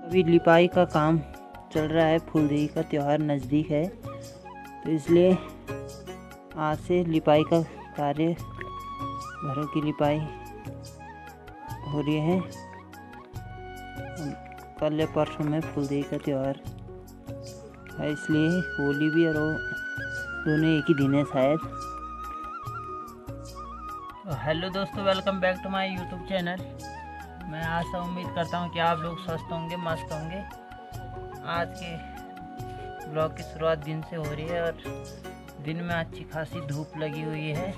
अभी लिपाई का काम चल रहा है। फूलदेई का त्यौहार नज़दीक है, तो इसलिए आज से लिपाई का कार्य, घरों की लिपाई हो रही है। कल या परसों में फूलदेई का त्यौहार है, इसलिए होली भी और वो दोनों एक ही दिन है शायद। तो हेलो दोस्तों, welcome back to my YouTube channel. मैं आशा उम्मीद करता हूँ कि आप लोग स्वस्थ होंगे, मस्त होंगे। आज के ब्लॉग की शुरुआत दिन से हो रही है और दिन में अच्छी खासी धूप लगी हुई है।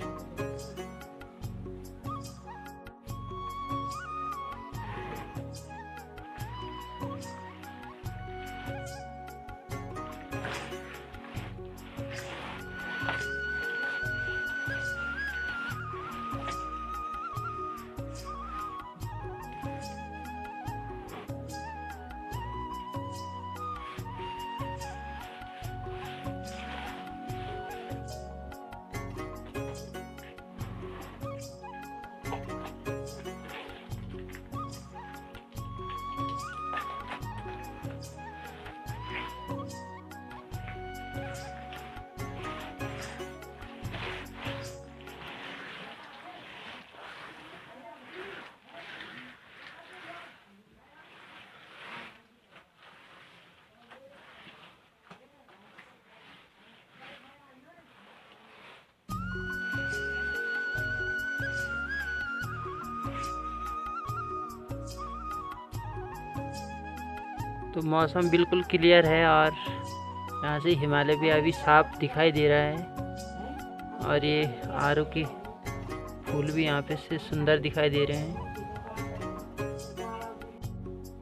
तो मौसम बिल्कुल क्लियर है और यहाँ से हिमालय भी अभी साफ दिखाई दे रहा है। और ये आरू की फूल भी यहाँ पे से सुंदर दिखाई दे रहे हैं।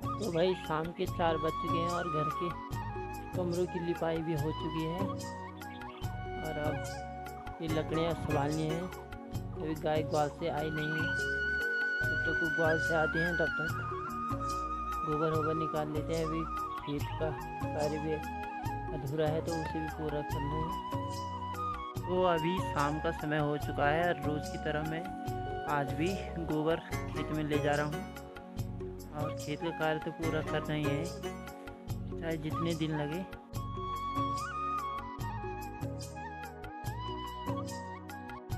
तो भाई शाम के 4 बज चुके हैं और घर के कमरों की लिपाई भी हो चुकी है। और अब ये लकड़ियाँ संभालनी है। अभी गाय ग्वाल से आई नहीं है, जब तक वो ग्वाल से आती हैं तब तक गोबर वोबर निकाल लेते हैं। अभी खेत का कार्य भी अधूरा है, तो उसे भी पूरा करना है। तो अभी शाम का समय हो चुका है और रोज़ की तरह मैं आज भी गोबर खेत में ले जा रहा हूँ और खेत का कार्य तो पूरा करना ही है, चाहे जितने दिन लगे।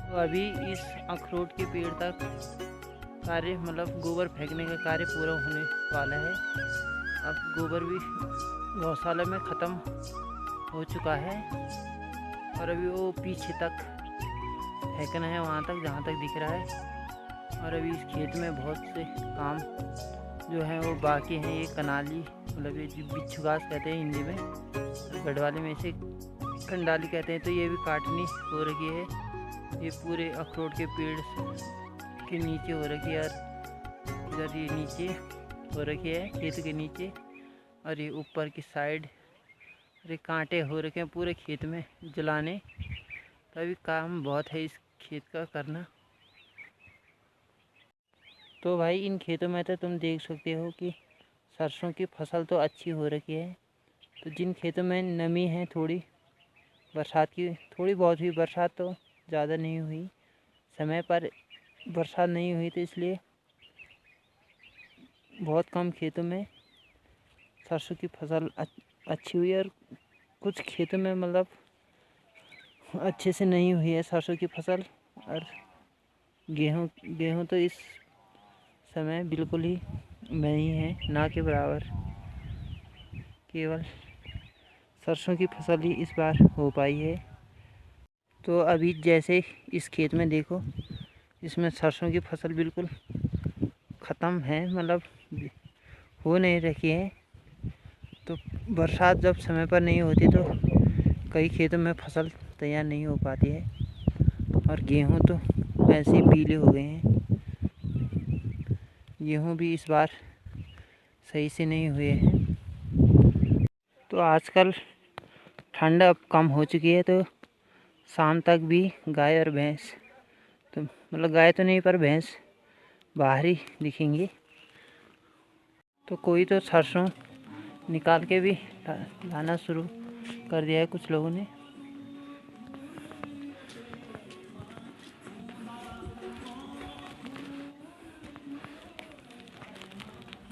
तो अभी इस अखरोट के पेड़ तक कार्य, मतलब गोबर फेंकने का कार्य पूरा होने वाला है। अब गोबर भी गौशाला में ख़त्म हो चुका है और अभी वो पीछे तक फेंकना है, वहाँ तक जहाँ तक दिख रहा है। और अभी इस खेत में बहुत से काम जो है वो बाकी हैं। ये कनाली, मतलब ये बिच्छू घास कहते हैं हिंदी में, गढ़वाली में इसे कंडाली कहते हैं। तो ये भी काटनी हो रही है। ये पूरे अखरोट के पेड़ के नीचे हो रखी है और इधर ये नीचे हो रखी है खेत के नीचे, और ये ऊपर की साइड अरे कांटे हो रखे हैं पूरे खेत में जलाने। तो अभी काम बहुत है इस खेत का करना। तो भाई इन खेतों में तो तुम देख सकते हो कि सरसों की फसल तो अच्छी हो रखी है। तो जिन खेतों में नमी है, थोड़ी बरसात की थोड़ी बहुत हुई, बरसात तो ज़्यादा नहीं हुई, समय पर बरसात नहीं हुई, तो इसलिए बहुत कम खेतों में सरसों की फसल अच्छी हुई है। और कुछ खेतों में मतलब अच्छे से नहीं हुई है सरसों की फसल। और गेहूँ तो इस समय बिल्कुल ही नहीं है, ना के बराबर। केवल सरसों की फसल ही इस बार हो पाई है। तो अभी जैसे इस खेत में देखो, इसमें सरसों की फसल बिल्कुल ख़त्म है, मतलब हो नहीं रखी है। तो बरसात जब समय पर नहीं होती तो कई खेतों में फसल तैयार नहीं हो पाती है। और गेहूँ तो ऐसे ही पीले हो गए हैं। गेहूँ भी इस बार सही से नहीं हुए हैं। तो आजकल ठंड अब कम हो चुकी है, तो शाम तक भी गाय और भैंस, तो मतलब गाय तो नहीं पर भैंस बाहर ही दिखेंगी। तो कोई तो सरसों निकाल के भी लाना शुरू कर दिया है कुछ लोगों ने।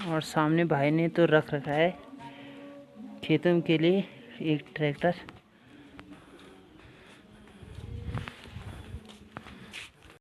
और सामने भाई ने तो रख रखा है खेतों के लिए एक ट्रैक्टर।